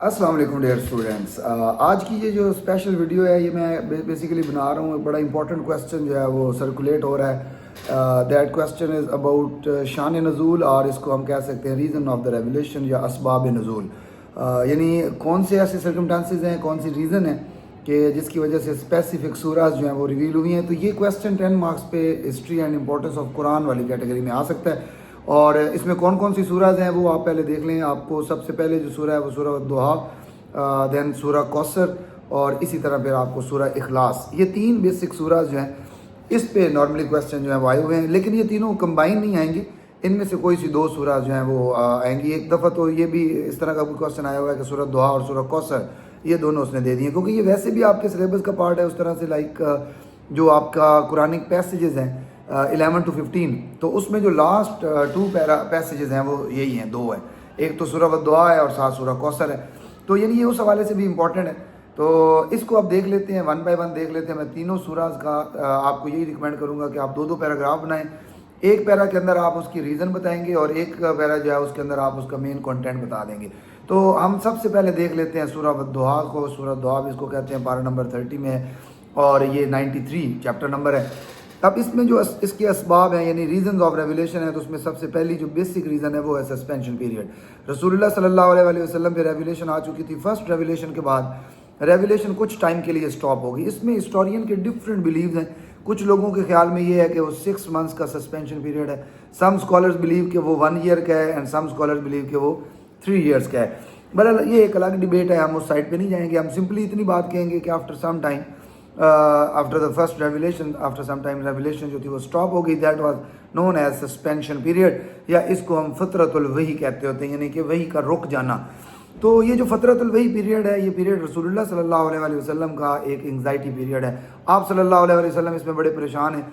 अस्सलाम वालेकुम dear students. आज की ये जो स्पेशल वीडियो है ये मैं बेसिकली बना रहा हूँ। बड़ा इंपॉर्टेंट क्वेश्चन जो है वो सर्कुलेट हो रहा है। दैट क्वेश्चन इज़ अबाउट शान नज़ूल, और इसको हम कह सकते हैं रीज़न ऑफ द रेवलेशन या असबाब नज़ूल। यानी कौन से ऐसे सर्कमस्टांसेस हैं, कौन सी रीज़न है कि जिसकी वजह से स्पेसिफिक सूराज जो हैं वो रिवील हुई हैं। तो ये क्वेश्चन 10 मार्क्स पे history and importance of Quran वाली कैटेगरी में आ सकता है। और इसमें कौन कौन सी सूराज हैं वो आप पहले देख लें। आपको सबसे पहले जो सूरह है वो सूरह दुहा, देन सूरह कौसर, और इसी तरह फिर आपको सूरह इखलास। ये तीन बेसिक सूराज जो हैं इस पे नॉर्मली क्वेश्चन जो है वो आए हुए हैं, लेकिन ये तीनों कंबाइन नहीं आएंगे। इनमें से कोई सी दो सूराज जो हैं वो आएंगी। एक दफ़ा तो ये भी इस तरह का कोई क्वेश्चन आया हुआ है कि सूरह दुहा और सूरह कौसर ये दोनों उसने दे दिए, क्योंकि ये वैसे भी आपके सिलेबस का पार्ट है। उस तरह से लाइक जो आपका कुरानिक पैसेजेस हैं 11 to 15, तो उसमें जो लास्ट टू पैसेजेस हैं वो यही हैं, दो हैं। एक तो सूरह दुआ है और साथ सूरह कौसर है। तो यानी ये उस हवाले से भी इम्पॉर्टेंट है। तो इसको आप देख लेते हैं, वन बाय वन देख लेते हैं। मैं तीनों सूराज का आपको यही रिकमेंड करूँगा कि आप दो दो पैराग्राफ बनाएं। एक पैरा के अंदर आप उसकी रीज़न बताएंगे और एक पैरा जो है उसके अंदर आप उसका मेन कंटेंट बता देंगे। तो हम सबसे पहले देख लेते हैं सूरह दुआ को। सूरह दुआ भी इसको कहते हैं, पारा नंबर 30 में है और ये 93 चैप्टर नंबर है। अब इसमें जो इसके असबाब हैं यानी रीजंस ऑफ रेवलेशन है, तो उसमें सबसे पहली जो बेसिक रीज़न है वो है सस्पेंशन पीरियड। रसूलुल्लाह सल्लल्लाहु अलैहि वसल्लम पे रेवलेशन आ चुकी थी। फर्स्ट रेवलेशन के बाद रेवलेशन कुछ टाइम के लिए स्टॉप होगी। इसमें हिस्टोरियन के डिफरेंट बिलीव्स हैं। कुछ लोगों के ख्याल में ये है कि वो 6 मंथ्स का सस्पेंशन पीरियड है। सम स्कॉलर्स बिलीव कि वो 1 ईयर का है एंड सम स्कॉलर्स बिलीव कि वो 3 ईयर्स का है। बहरहाल ये एक अलग डिबेट है, हम उस साइड पे नहीं जाएंगे। हम सिंपली इतनी बात कहेंगे कि after some time after the first revelation, after some time revelation जो थी वो स्टॉप हो गई। That was known as suspension period, या इसको हम फतरतुल वही कहते होते हैं, यानी कि वही का रुक जाना। तो ये जो फतरतुल वही पीरियड है, ये पीरियड रसूलुल्लाह सल्लल्लाहु अलैहि वसल्लम का एक एंग्जाइटी पीरियड है। आप सल्लल्लाहु अलैहि वसल्लम इसमें बड़े परेशान हैं।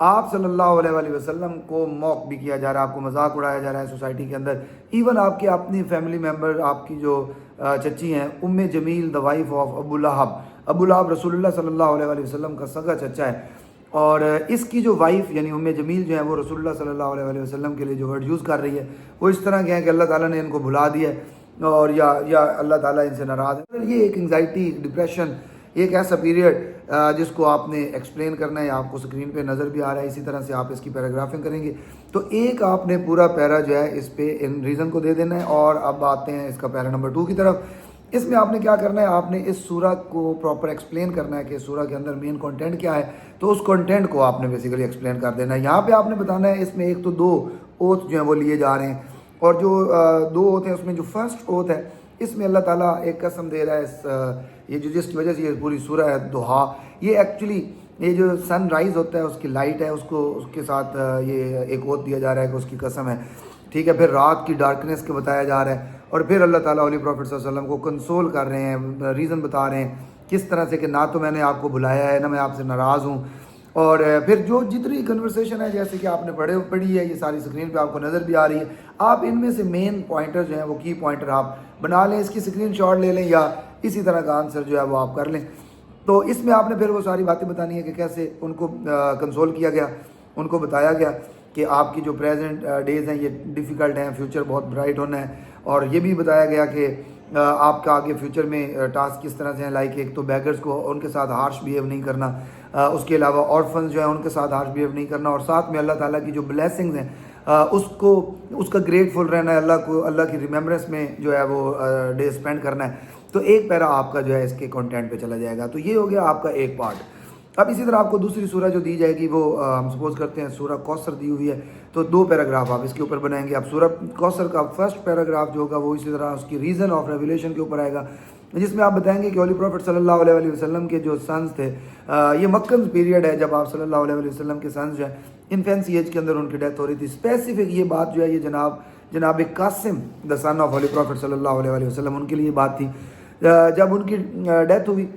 आप सल्लल्लाहु अलैहि वसल्लम को मॉक भी किया जा रहा है, आपको मजाक उड़ाया जा रहा है सोसाइटी के अंदर। इवन आपके अपनी फैमिली मेम्बर, आपकी जो चची हैं Umm Jamil the wife of Abu Lahab. Abu Lahab रसूलुल्लाह सल्लल्लाहु अलैहि वसल्लम का सगा चचा है, और इसकी जो वाइफ यानी उम्मे जमील जो है वो रसूलुल्लाह सल्लल्लाहु अलैहि वसल्लम के लिए जो वर्ड यूज़ कर रही है वो इस तरह के हैं कि अल्लाह ताला ने इनको भुला दिया है और या अल्लाह ताला इनसे नाराज़ है। ये एक एंग्जाइटी, डिप्रेशन, एक ऐसा पीरियड जिसको आपने एक्सप्लेन करना है। आपको स्क्रीन पे नज़र भी आ रहा है, इसी तरह से आप इसकी पैराग्राफिंग करेंगे। तो एक आपने पूरा पैरा जो है इस पे इन रीज़न को दे देना है। और अब आते हैं इसका पैरा नंबर 2 की तरफ। इसमें आपने क्या करना है, आपने इस सूरह को प्रॉपर एक्सप्लेन करना है कि सूरह के अंदर मेन कंटेंट क्या है। तो उस कंटेंट को आपने बेसिकली एक्सप्लेन कर देना है। यहाँ पे आपने बताना है इसमें एक तो 2 ओथ जो हैं वो लिए जा रहे हैं, और जो 2 ओथ हैं उसमें जो फर्स्ट ओथ है इसमें अल्लाह ताला एक कसम दे रहा है ये जो जिसकी वजह से ये पूरी सूरह है दुहा, ये एक्चुअली ये जो सन राइज होता है उसकी लाइट है, उसको उसके साथ ये एक ओथ दिया जा रहा है कि उसकी कसम है, ठीक है। फिर रात की डार्कनेस के बताया जा रहा है, और फिर अल्लाह ताला होली प्रॉफिट सल्लल्लाहु अलैहि वसल्लम को कंसोल कर रहे हैं, रीज़न बता रहे हैं किस तरह से कि ना तो मैंने आपको बुलाया है ना मैं आपसे नाराज़ हूँ। और फिर जो जितनी कन्वर्सेशन है जैसे कि आपने पढ़ी है, ये सारी स्क्रीन पे आपको नज़र भी आ रही है। आप इनमें से मेन पॉइंटर जो हैं वो की पॉइंटर आप बना लें, इसकी स्क्रीनशॉट ले लें, या इसी तरह का आंसर जो है वो आप कर लें। तो इसमें आपने फिर वो सारी बातें बतानी है कि कैसे उनको कंसोल किया गया, उनको बताया गया कि आपकी जो प्रेजेंट डेज़ हैं ये डिफ़िकल्ट हैं, फ्यूचर बहुत ब्राइट होना है। और ये भी बताया गया कि आपका आगे फ्यूचर में टास्क किस तरह से हैं। लाइक एक तो बैगर्स को उनके साथ हार्श बिहेव नहीं करना, उसके अलावा ऑर्फन्स जो है उनके साथ हार्श बिहेव नहीं करना, और साथ में अल्लाह ताला की जो ब्लेसिंग्स हैं उसको उसका ग्रेटफुल रहना है, अल्लाह को अल्लाह की रिमेम्बरेंस में जो है वो डे स्पेंड करना है। तो एक पैरा आपका जो है इसके कंटेंट पे चला जाएगा। तो ये हो गया आपका एक पार्ट। अब इसी तरह आपको दूसरी सूरह जो दी जाएगी वो हम सपोज करते हैं सूरह कौसर दी हुई है, तो 2 पैराग्राफ आप इसके ऊपर बनाएंगे। अब सूरह कौसर का फर्स्ट पैराग्राफ जो होगा वो इसी तरह उसकी रीज़न ऑफ रेवलेशन के ऊपर आएगा, जिसमें आप बताएंगे कि होली प्रॉफिट सल्लल्लाहु अलैहि वसल्लम के जो सन्स थे, ये मक्कन पीरियड है जब आप सल्लल्लाहु अलैहि वसल्लम के सन्स जो है इन्फेंसी एज के अंदर उनकी डेथ हो रही थी। स्पेसिफिक ये बात जो है ये जनाब Qasim the son of holy prophet सल्लल्लाहु अलैहि वसल्लम उनके लिए बात थी। जब उनकी डेथ हुई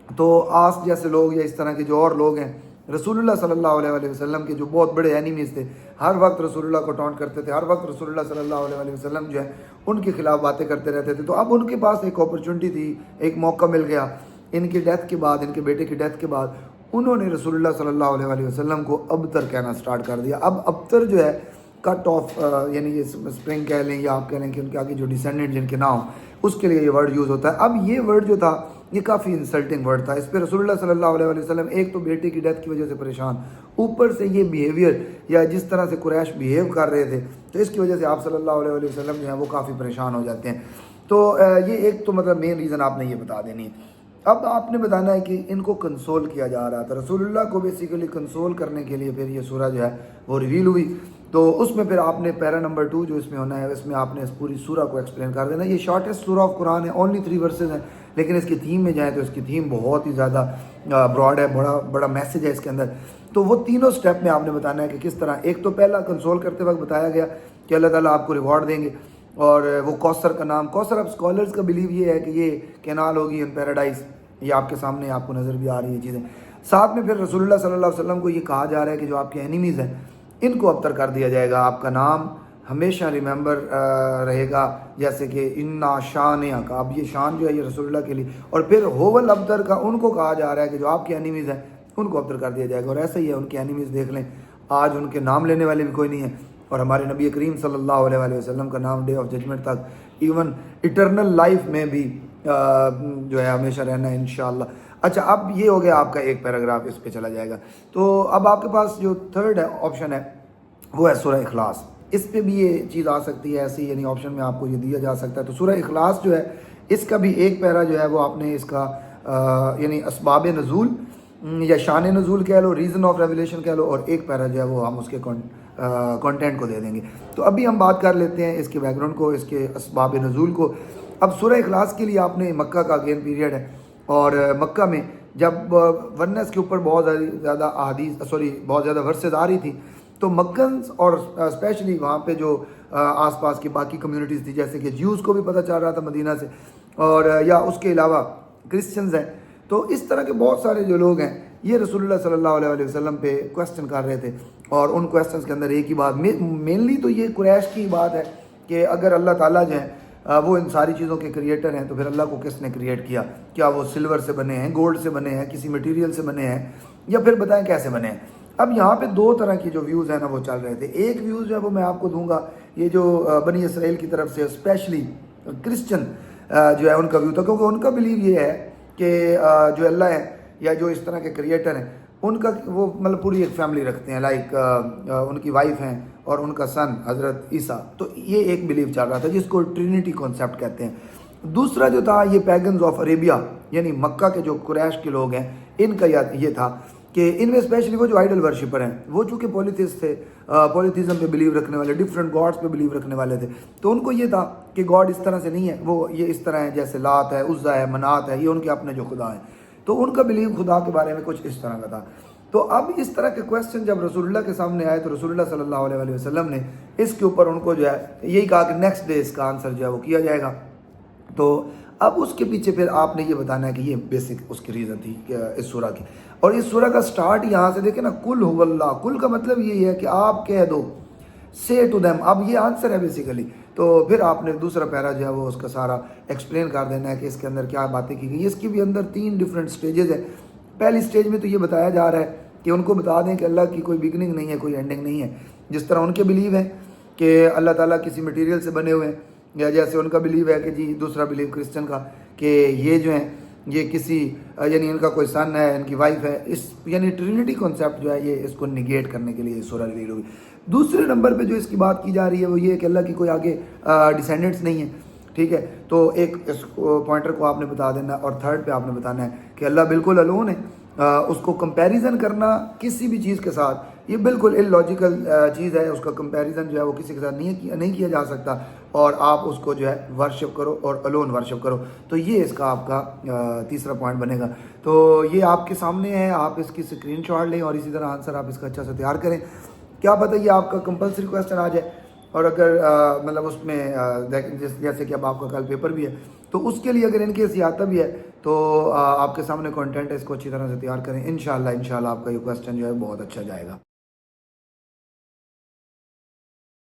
तो आस जैसे लोग या इस तरह के जो और लोग हैं रसूलुल्लाह सल्लल्लाहु अलैहि वसल्लम के जो बहुत बड़े एनिमीज़ थे, हर वक्त रसूलुल्लाह को टॉन्ट करते थे, हर वक्त रसूलुल्लाह सल्लल्लाहु अलैहि वसल्लम जो है उनके खिलाफ बातें करते रहते थे। तो अब उनके पास एक अपॉर्चुनिटी थी, एक मौका मिल गया। इनकी डेथ के बाद, इनके बेटे की डेथ के बाद उन्होंने रसूलुल्लाह सल्लल्लाहु अलैहि वसल्लम को अबतर कहना स्टार्ट कर दिया। अब अबतर जो है کٹ آف یعنی یہ اسپرنگ کہہ لیں یا آپ کہہ لیں کہ ان کے آگے جو ڈیسینڈنٹ جن کے نہ ہوں اس کے لیے یہ ورڈ یوز ہوتا ہے. اب یہ ورڈ جو تھا یہ کافی انسلٹنگ ورڈ تھا. اس پہ رسول اللہ صلی اللہ علیہ وسلم ایک تو بیٹے کی ڈیتھ کی وجہ سے پریشان, اوپر سے یہ بیہیویئر یا جس طرح سے قریش بیہیو کر رہے تھے تو اس کی وجہ سے آپ صلی اللہ علیہ وسلم جو ہیں وہ کافی پریشان ہو جاتے ہیں. تو یہ ایک تو مطلب مین ریزن آپ نے یہ بتا دینی ہے. اب آپ نے بتانا ہے کہ ان کو کنسول کیا جا رہا تھا, رسول اللہ کو بیسیکلی کنسول کرنے کے لیے پھر یہ سورہ جو ہے وہ ریویل ہوئی. تو اس میں پھر آپ نے پیرا نمبر 2 جو اس میں ہونا ہے اس میں آپ نے اس پوری سورہ کو ایکسپلین کر دینا. یہ شارٹیسٹ سورہ آف قرآن ہے, اونلی 3 ورسز ہیں, لیکن اس کی تھیم میں جائیں تو اس کی تھیم بہت ہی زیادہ براڈ ہے, بڑا میسیج ہے اس کے اندر. تو وہ تینوں سٹیپ میں آپ نے بتانا ہے کہ کس طرح. ایک تو پہلا کنسول کرتے وقت بتایا گیا کہ اللہ تعالیٰ آپ کو ریوارڈ دیں گے, اور وہ کوثر کا نام, کوثر اب اسکالرز کا بلیو یہ ہے کہ یہ کینال ہوگی ان پیراڈائز, یہ آپ کے سامنے آپ کو نظر بھی آ رہی ہے چیزیں. ساتھ میں پھر رسول اللہ صلی اللہ علیہ وسلم کو یہ کہا جا رہا ہے کہ جو آپ کے اینیمیز ہیں ان کو ابتر کر دیا جائے گا, آپ کا نام ہمیشہ ریممبر رہے گا, جیسے کہ انا شانیہ کا, اب یہ شان جو ہے یہ رسول اللہ کے لیے. اور پھر ہوول ابتر کا ان کو کہا جا رہا ہے کہ جو آپ کے اینیمیز ہیں ان کو ابتر کر دیا جائے گا. اور ایسا ہی ہے, ان کے اینیمیز دیکھ لیں, آج ان کے نام لینے والے بھی کوئی نہیں ہیں, اور ہمارے نبی کریم صلی اللہ علیہ وسلم کا نام ڈے آف ججمنٹ تک, ایون ایٹرنل لائف میں بھی جو ہے ہمیشہ رہنا ہے انشاءاللہ. اچھا, اب یہ ہو گیا آپ کا ایک پیراگراف, اس پہ چلا جائے گا. تو اب آپ کے پاس جو تھرڈ ہے آپشن ہے وہ ہے سورہ اخلاص. اس پہ بھی یہ چیز آ سکتی ہے ایسی, یعنی آپشن میں آپ کو یہ دیا جا سکتا ہے. تو سورہ اخلاص جو ہے اس کا بھی ایک پیرا جو ہے وہ آپ نے اس کا یعنی اسباب نزول یا شان نزول کہہ لو, ریزن آف ریولیشن کہہ لو, اور ایک پیرا جو ہے وہ ہم اس کے کنٹینٹ کو دے دیں گے. تو ابھی ہم بات کر لیتے ہیں اس کے بیک گراؤنڈ کو, اس کے اسباب نزول کو. اب سورہ اخلاص کے لیے آپ نے مکہ کا اگین پیریڈ ہے, اور مکہ میں جب ونس کے اوپر بہت زیادہ بہت زیادہ ورسز آ رہی تھی, تو مکنز اور اسپیشلی وہاں پہ جو آس پاس کی باقی کمیونٹیز تھی, جیسے کہ جیوز کو بھی پتہ چل رہا تھا مدینہ سے, اور یا اس کے علاوہ کرسچنز ہیں, تو اس طرح کے بہت سارے جو لوگ ہیں یہ رسول اللہ صلی اللہ علیہ وسلم پہ کویسچن کر رہے تھے. اور ان کویسچنز کے اندر ایک ہی بات, مینلی تو یہ قریش کی بات ہے کہ اگر اللہ تعالیٰ جو ہیں وہ ان ساری چیزوں کے کریٹر ہیں تو پھر اللہ کو کس نے کریٹ کیا؟ کیا وہ سلور سے بنے ہیں, گولڈ سے بنے ہیں, کسی مٹیریل سے بنے ہیں, یا پھر بتائیں کیسے بنے ہیں؟ اب یہاں پہ 2 طرح کی جو ویوز ہیں نا وہ چل رہے تھے. ایک ویوز جو ہے وہ میں آپ کو دوں گا, یہ جو بنی اسرائیل کی طرف سے اسپیشلی کرسچن جو ہے ان کا ویو تھا, کیونکہ ان کا بلیو یہ ہے کہ جو اللہ ہے یا جو اس طرح کے کریٹر ہیں ان کا وہ مطلب پوری ایک فیملی رکھتے ہیں, لائک ان کی وائف ہیں اور ان کا سن حضرت عیسیٰ. تو یہ ایک بلیو چل رہا تھا جس کو ٹرینٹی کانسیپٹ کہتے ہیں. دوسرا جو تھا یہ پیگنز آف عربیہ, یعنی مکہ کے جو قریش کے لوگ ہیں, ان کا یہ تھا کہ ان میں اسپیشلی وہ جو آئیڈل ورشپر ہیں, وہ چونکہ پولیتھسٹ تھے, پولیتھزم پہ بلیو رکھنے والے, ڈفرینٹ گاڈس پہ بلیو رکھنے والے تھے, تو ان کو یہ تھا کہ گاڈ اس طرح سے نہیں ہے, وہ یہ اس طرح ہے جیسے لات ہے, عزا ہے, منات ہے, یہ ان کے اپنے جو خدا ہیں. تو ان کا بلیو خدا کے بارے میں کچھ اس طرح کا تھا. تو اب اس طرح کے کویسچن جب رسول اللہ کے سامنے آئے تو رسول اللہ صلی اللہ علیہ وسلم نے اس کے اوپر ان کو جو ہے یہی کہا کہ نیکسٹ ڈے اس کا آنسر جو ہے وہ کیا جائے گا. تو اب اس کے پیچھے پھر آپ نے یہ بتانا ہے کہ یہ بیسک اس کی ریزن تھی اس سورہ کی. اور اس سورہ کا سٹارٹ یہاں سے دیکھیں نا, کل ہو اللہ, کل کا مطلب یہی ہے کہ آپ کہہ دو, سے ٹو دیم. اب یہ آنسر ہے بیسیکلی. تو پھر آپ نے دوسرا پیرا جو ہے وہ اس کا سارا ایکسپلین کر دینا ہے کہ اس کے اندر کیا باتیں کی گئی. اس کی بھی اندر 3 ڈفرینٹ سٹیجز ہیں. پہلی سٹیج میں تو یہ بتایا جا رہا ہے کہ ان کو بتا دیں کہ اللہ کی کوئی بگننگ نہیں ہے, کوئی اینڈنگ نہیں ہے, جس طرح ان کے بلیو ہیں کہ اللہ تعالیٰ کسی مٹیریل سے بنے ہوئے ہیں, یا جیسے ان کا بلیو ہے کہ جی دوسرا بلیو کرسچن کا کہ یہ جو ہیں یہ کسی یعنی ان کا کوئی سن ہے, ان کی وائف ہے, اس یعنی ٹرینٹی کانسیپٹ جو ہے یہ اس کو نگیٹ کرنے کے لیے یہ سورہ ریویل ہوئی. دوسرے نمبر پہ جو اس کی بات کی جا رہی ہے وہ یہ ہے کہ اللہ کی کوئی آگے ڈیسینڈنٹس نہیں ہے, ٹھیک ہے. تو ایک اس پوائنٹر کو آپ نے بتا دینا, اور تھرڈ پہ آپ نے بتانا ہے کہ اللہ بالکل الون ہے. اس کو کمپیریزن کرنا کسی بھی چیز کے ساتھ یہ بالکل illogical چیز ہے. اس کا کمپیریزن جو ہے وہ کسی کے ساتھ نہیں کیا جا سکتا, اور آپ اس کو جو ہے ورشپ کرو اور الون ورشپ کرو. تو یہ اس کا آپ کا تیسرا پوائنٹ بنے گا. تو یہ آپ کے سامنے ہے, آپ اس کی اسکرین شاٹ لیں اور اسی طرح آنسر آپ اس کا اچھا سے تیار کریں. کیا پتہ یہ آپ کا کمپلسری کویسچن آ جائے, اور اگر مطلب اس میں جیسے کہ اب آپ کا کل پیپر بھی ہے تو اس کے لیے اگر ان کیس یہ آتا بھی ہے تو آپ کے سامنے کنٹینٹ ہے, اس کو اچھی طرح سے تیار کریں. انشاءاللہ آپ کا یہ کویسچن جو ہے بہت اچھا جائے گا.